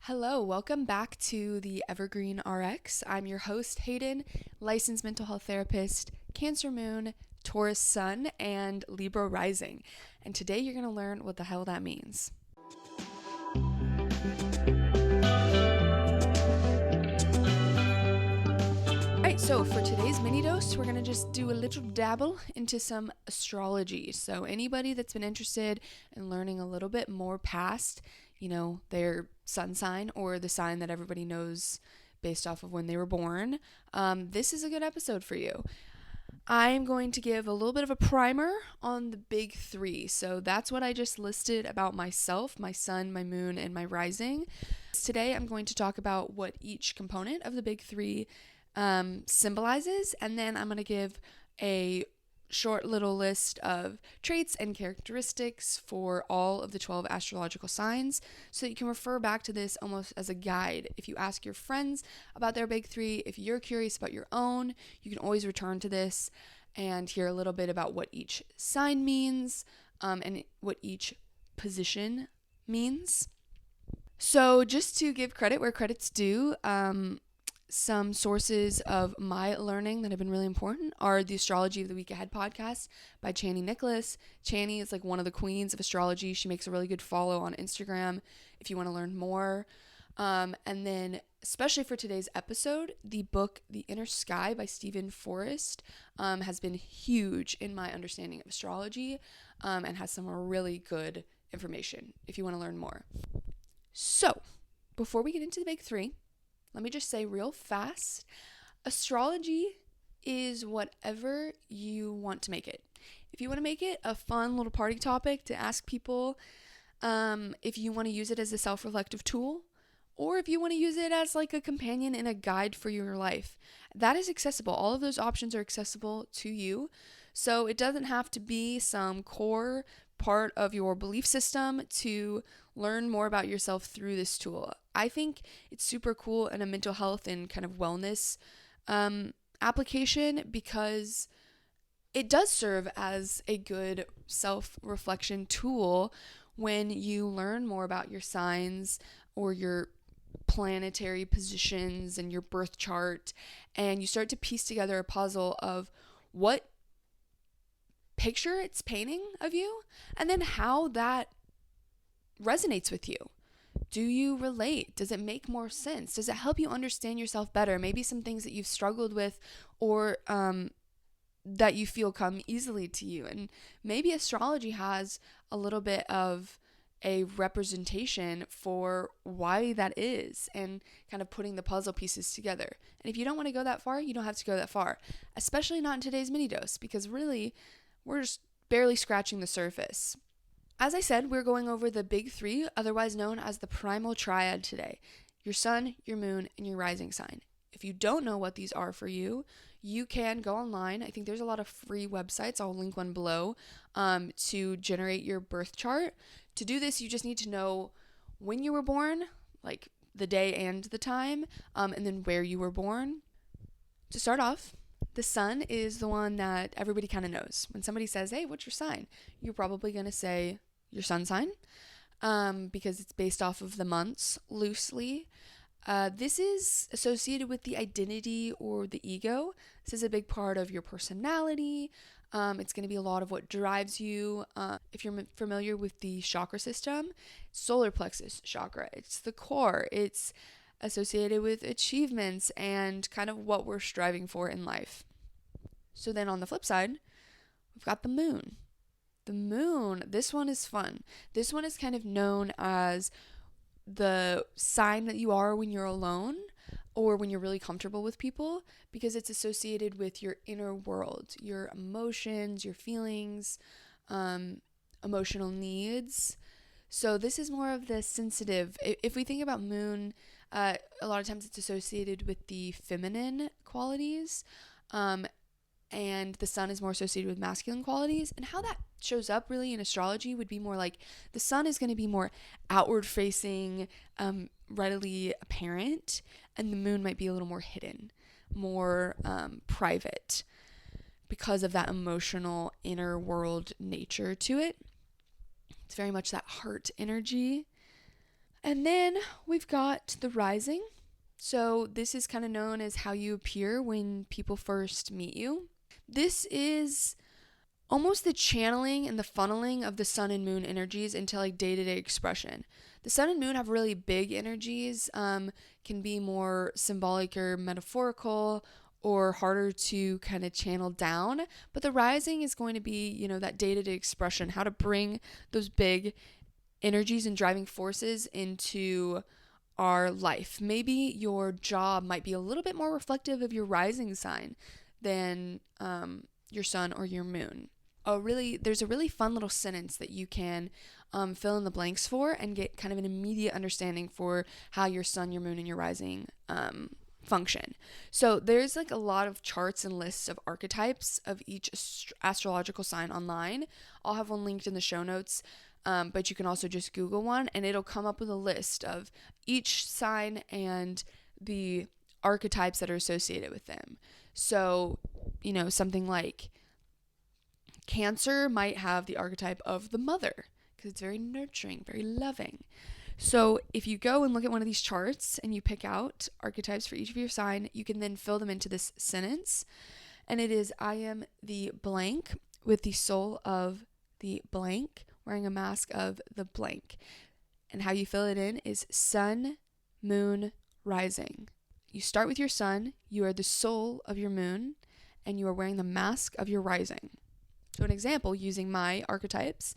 Hello, welcome back to the Evergreen RX. I'm your host, Hayden, licensed mental health therapist, Cancer Moon, Taurus Sun, and Libra Rising. And today you're going to learn what the hell that means. Alright, so for today's mini dose, we're going to just do a little dabble into some astrology. So anybody that's been interested in learning a little bit more past their sun sign or the sign that everybody knows based off of when they were born, this is a good episode for you. I'm going to give a little bit of a primer on the big three. So that's what I just listed about myself, my sun, my moon, and my rising. Today I'm going to talk about what each component of the big three symbolizes, and then I'm going to give a short little list of traits and characteristics for all of the 12 astrological signs, so that you can refer back to this almost as a guide. If you ask your friends about their big three, if you're curious about your own, you can always return to this and hear a little bit about what each sign means, and what each position means. So just to give credit where credit's due, some sources of my learning that have been really important are the Astrology of the Week Ahead podcast by Chani Nicholas. Chani is like one of the queens of astrology. She makes a really good follow on Instagram if you want to learn more. And then, especially for today's episode, the book The Inner Sky by Stephen Forrest has been huge in my understanding of astrology, and has some really good information if you want to learn more. So, before we get into the big three, let me just say real fast, astrology is whatever you want to make it. If you want to make it a fun little party topic to ask people, if you want to use it as a self-reflective tool, or if you want to use it as like a companion and a guide for your life, that is accessible. All of those options are accessible to you. So it doesn't have to be some core part of your belief system to learn more about yourself through this tool. I think it's super cool in a mental health and kind of wellness application, because it does serve as a good self-reflection tool when you learn more about your signs or your planetary positions and your birth chart, and you start to piece together a puzzle of what picture it's painting of you, and then how that resonates with you. Do you relate? Does it make more sense? Does it help you understand yourself better? Maybe some things that you've struggled with, or that you feel come easily to you. And maybe astrology has a little bit of a representation for why that is, and kind of putting the puzzle pieces together. And if you don't want to go that far, you don't have to go that far, especially not in today's mini dose, because really we're just barely scratching the surface. As I said, we're going over the big three, otherwise known as the primal triad today: your sun, your moon, and your rising sign. If you don't know what these are for you, you can go online. I think there's a lot of free websites. I'll link one below, to generate your birth chart. To do this, you just need to know when you were born, like the day and the time, and then where you were born. To start off, the sun is the one that everybody kind of knows. When somebody says, hey, what's your sign? You're probably going to say your sun sign, because it's based off of the months loosely. This is associated with the identity or the ego. This is a big part of your personality. It's going to be a lot of what drives you. If you're familiar with the chakra system, solar plexus chakra, it's the core. It's associated with achievements and kind of what we're striving for in life. So then on the flip side, we've got the moon. The moon, this one is fun. This one is kind of known as the sign that you are when you're alone, or when you're really comfortable with people, because it's associated with your inner world, your emotions, your feelings, emotional needs. So this is more of the sensitive. If we think about moon, a lot of times it's associated with the feminine qualities, and the sun is more associated with masculine qualities. And how that shows up really in astrology would be more like the sun is going to be more outward facing, readily apparent, and the moon might be a little more hidden, more private, because of that emotional inner world nature to it. It's very much that heart energy. And then we've got the rising. So this is kind of known as how you appear when people first meet you. This is almost the channeling and the funneling of the sun and moon energies into like day-to-day expression. The sun and moon have really big energies, can be more symbolic or metaphorical or harder to kind of channel down. But the rising is going to be, that day-to-day expression, how to bring those big energies and driving forces into our life. Maybe your job might be a little bit more reflective of your rising sign than your sun or your moon. There's a really fun little sentence that you can fill in the blanks for and get kind of an immediate understanding for how your sun, your moon, and your rising function. So there's like a lot of charts and lists of archetypes of each astrological sign online. I'll have one linked in the show notes. But you can also just Google one and it'll come up with a list of each sign and the archetypes that are associated with them. So, something like Cancer might have the archetype of the mother because it's very nurturing, very loving. So if you go and look at one of these charts and you pick out archetypes for each of your sign, you can then fill them into this sentence. And it is, I am the blank with the soul of the blank, wearing a mask of the blank. And how you fill it in is sun, moon, rising. You start with your sun, you are the soul of your moon, and you are wearing the mask of your rising. So an example using my archetypes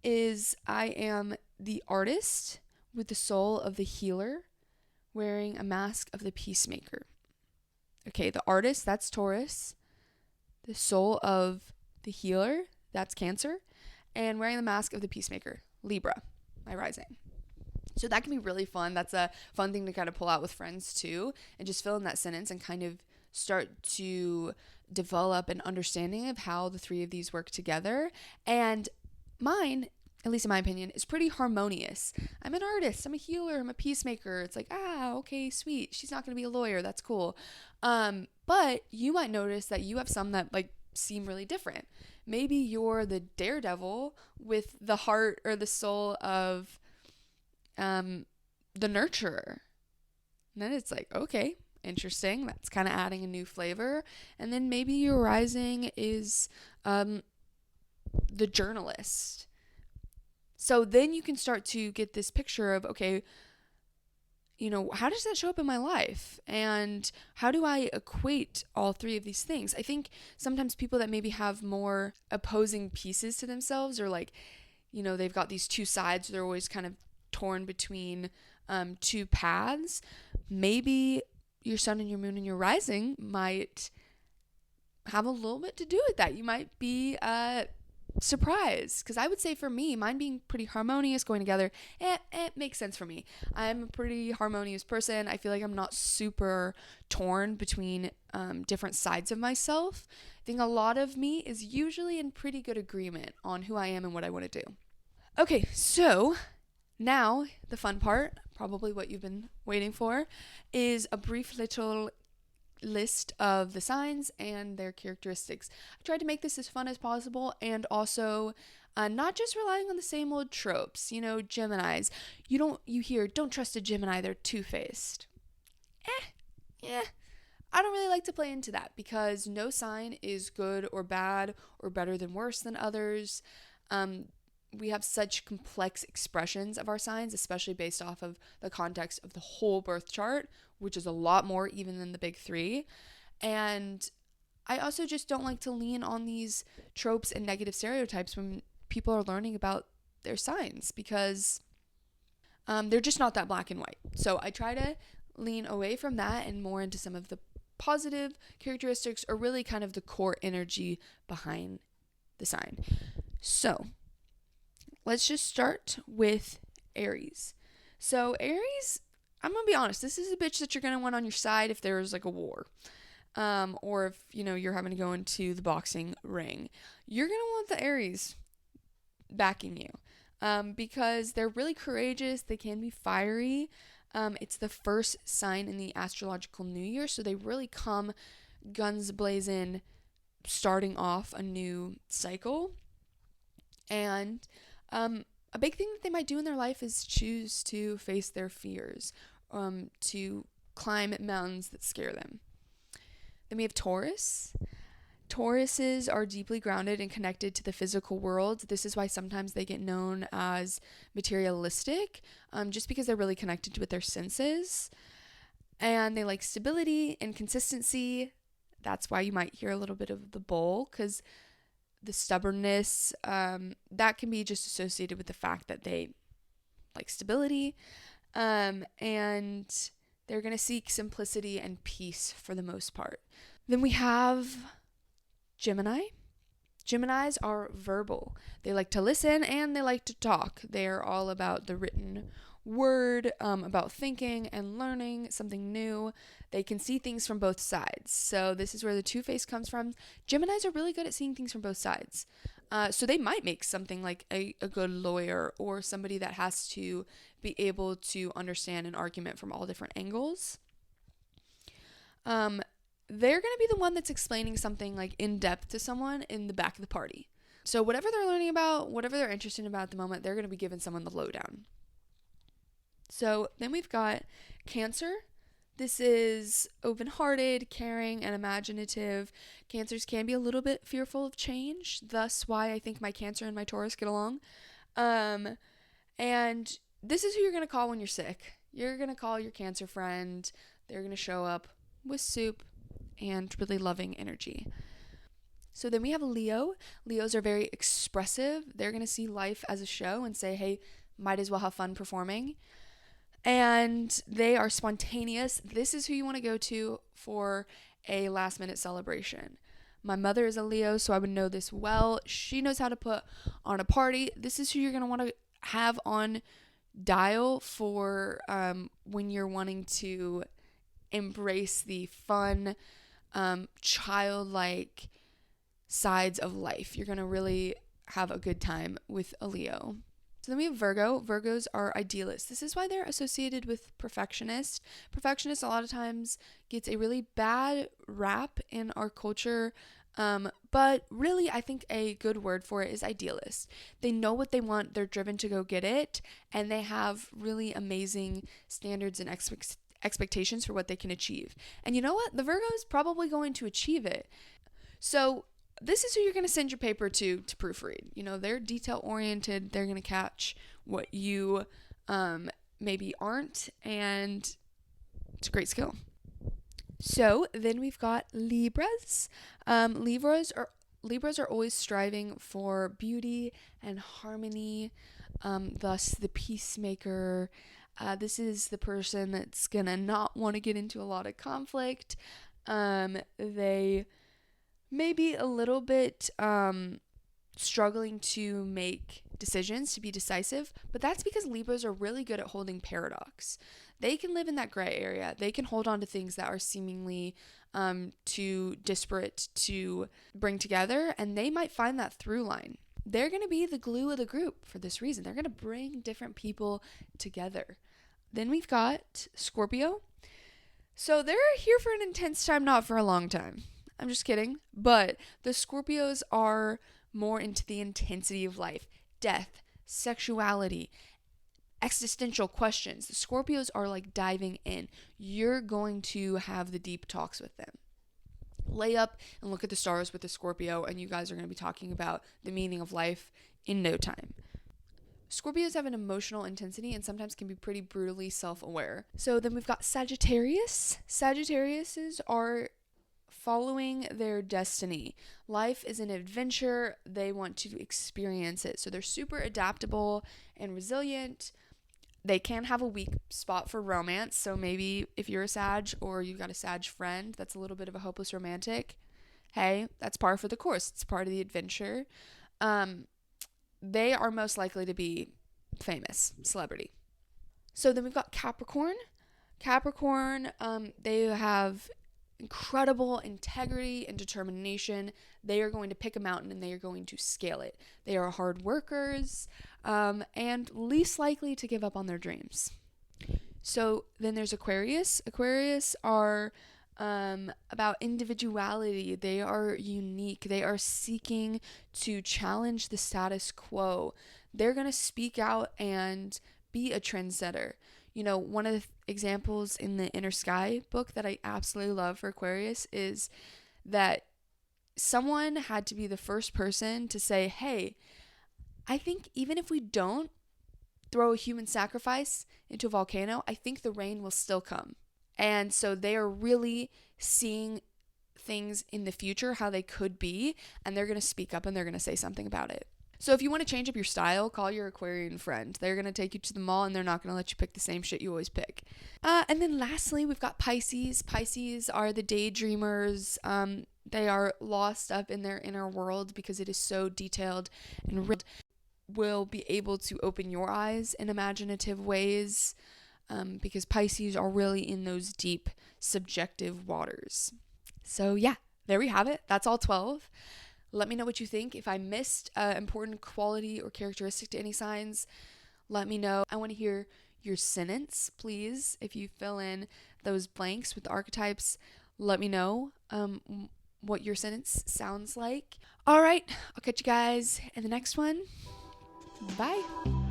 is I am the artist with the soul of the healer, wearing a mask of the peacemaker. Okay, the artist, that's Taurus. The soul of the healer, that's Cancer. And wearing the mask of the peacemaker, Libra, my rising. So that can be really fun. That's a fun thing to kind of pull out with friends too, and just fill in that sentence and kind of start to develop an understanding of how the three of these work together. And mine, at least in my opinion, is pretty harmonious. I'm an artist, I'm a healer, I'm a peacemaker. It's like, okay, sweet. She's not going to be a lawyer. That's cool. But you might notice that you have some that like seem really different. Maybe you're the daredevil with the heart or the soul of the nurturer. And then it's like, okay, interesting. That's kind of adding a new flavor. And then maybe your rising is the journalist. So then you can start to get this picture of, okay, how does that show up in my life? And how do I equate all three of these things? I think sometimes people that maybe have more opposing pieces to themselves, or like, they've got these two sides, they're always kind of torn between two paths. Maybe your sun and your moon and your rising might have a little bit to do with that. You might be surprised, because I would say for me, mine being pretty harmonious, going together, it makes sense for me. I'm a pretty harmonious person. I feel like I'm not super torn between different sides of myself. I think a lot of me is usually in pretty good agreement on who I am and what I want to do. Okay, so now the fun part, probably what you've been waiting for, is a brief little list of the signs and their characteristics. I tried to make this as fun as possible, and also not just relying on the same old tropes. Geminis. You hear, don't trust a Gemini, they're two-faced. I don't really like to play into that, because no sign is good or bad or better than worse than others. We have such complex expressions of our signs, especially based off of the context of the whole birth chart, which is a lot more even than the big three. And I also just don't like to lean on these tropes and negative stereotypes when people are learning about their signs, because they're just not that black and white. So I try to lean away from that and more into some of the positive characteristics, or really kind of the core energy behind the sign. So let's just start with Aries. So Aries, I'm going to be honest, this is a bitch that you're going to want on your side if there's like a war. Or if, you're having to go into the boxing ring. You're going to want the Aries backing you. Because they're really courageous. They can be fiery. It's the first sign in the astrological new year. So they really come guns blazing, starting off a new cycle. And A big thing that they might do in their life is choose to face their fears, to climb mountains that scare them. Then we have Taurus. Tauruses are deeply grounded and connected to the physical world. This is why sometimes they get known as materialistic, just because they're really connected with their senses. And they like stability and consistency. That's why you might hear a little bit of the bull, because the stubbornness, that can be just associated with the fact that they like stability. And they're going to seek simplicity and peace for the most part. Then we have Gemini. Geminis are verbal. They like to listen and they like to talk. They're all about the written word, about thinking and learning something new. They can see things from both sides. So this is where the two-face comes from. Geminis are really good at seeing things from both sides. So they might make something like a good lawyer, or somebody that has to be able to understand an argument from all different angles. They're going to be the one that's explaining something like in depth to someone in the back of the party. So whatever they're learning about, whatever they're interested about at the moment, they're going to be giving someone the lowdown. So then we've got Cancer. This is open-hearted, caring, and imaginative. Cancers can be a little bit fearful of change, thus why I think my Cancer and my Taurus get along. And this is who you're going to call when you're sick. You're going to call your Cancer friend. They're going to show up with soup and really loving energy. So then we have Leo. Leos are very expressive. They're going to see life as a show and say, hey, might as well have fun performing. And they are spontaneous. This is who you want to go to for a last minute celebration. My mother is a Leo, so I would know this well. She knows how to put on a party. This is who you're going to want to have on dial for when you're wanting to embrace the fun, childlike sides of life. You're going to really have a good time with a Leo. So then we have Virgo. Virgos are idealists. This is why they're associated with perfectionists. Perfectionists a lot of times gets a really bad rap in our culture, but really I think a good word for it is idealist. They know what they want, they're driven to go get it, and they have really amazing standards and expectations for what they can achieve. And you know what? The Virgo is probably going to achieve it. So this is who you're going to send your paper to proofread. You know, they're detail oriented. They're going to catch what you maybe aren't, and it's a great skill. So then we've got Libras. Libras are always striving for beauty and harmony, thus the peacemaker. This is the person that's going to not want to get into a lot of conflict. They may be a little bit struggling to make decisions, to be decisive, but that's because Libras are really good at holding paradox. They can live in that gray area. They can hold on to things that are seemingly too disparate to bring together, and they might find that through line. They're going to be the glue of the group for this reason. They're going to bring different people together. Then we've got Scorpio. So they're here for an intense time, not for a long time. I'm just kidding. But the Scorpios are more into the intensity of life, death, sexuality, existential questions. The Scorpios are like diving in. You're going to have the deep talks with them. Lay up and look at the stars with the Scorpio, and you guys are going to be talking about the meaning of life in no time. Scorpios have an emotional intensity and sometimes can be pretty brutally self-aware. So then we've got Sagittarius. Sagittariuses are following their destiny. Life is an adventure. They want to experience it. So they're super adaptable and resilient. They can have a weak spot for romance. So maybe if you're a Sag or you've got a Sag friend that's a little bit of a hopeless romantic, hey, that's par for the course. It's part of the adventure. They are most likely to be famous, celebrity. So then we've got Capricorn. Capricorn, they have incredible integrity and determination. They are going to pick a mountain and they are going to scale it. They are hard workers, and least likely to give up on their dreams. So then there's Aquarius. Aquarius are about individuality. They are unique. They are seeking to challenge the status quo. they're going to speak out and be a trendsetter. You know, one of the examples in the Inner Sky book that I absolutely love for Aquarius is that someone had to be the first person to say, hey, I think even if we don't throw a human sacrifice into a volcano, I think the rain will still come. And so they are really seeing things in the future, how they could be, and they're going to speak up and they're going to say something about it. So if you want to change up your style, call your Aquarian friend. They're going to take you to the mall and they're not going to let you pick the same shit you always pick. And then lastly, we've got Pisces. Pisces are the daydreamers. They are lost up in their inner world because it is so detailed and will be able to open your eyes in imaginative ways, because Pisces are really in those deep subjective waters. So yeah, there we have it. That's all 12. Let me know what you think. If I missed an important quality or characteristic to any signs, let me know. I want to hear your sentence, please. If you fill in those blanks with the archetypes, let me know what your sentence sounds like. All right, I'll catch you guys in the next one. Bye.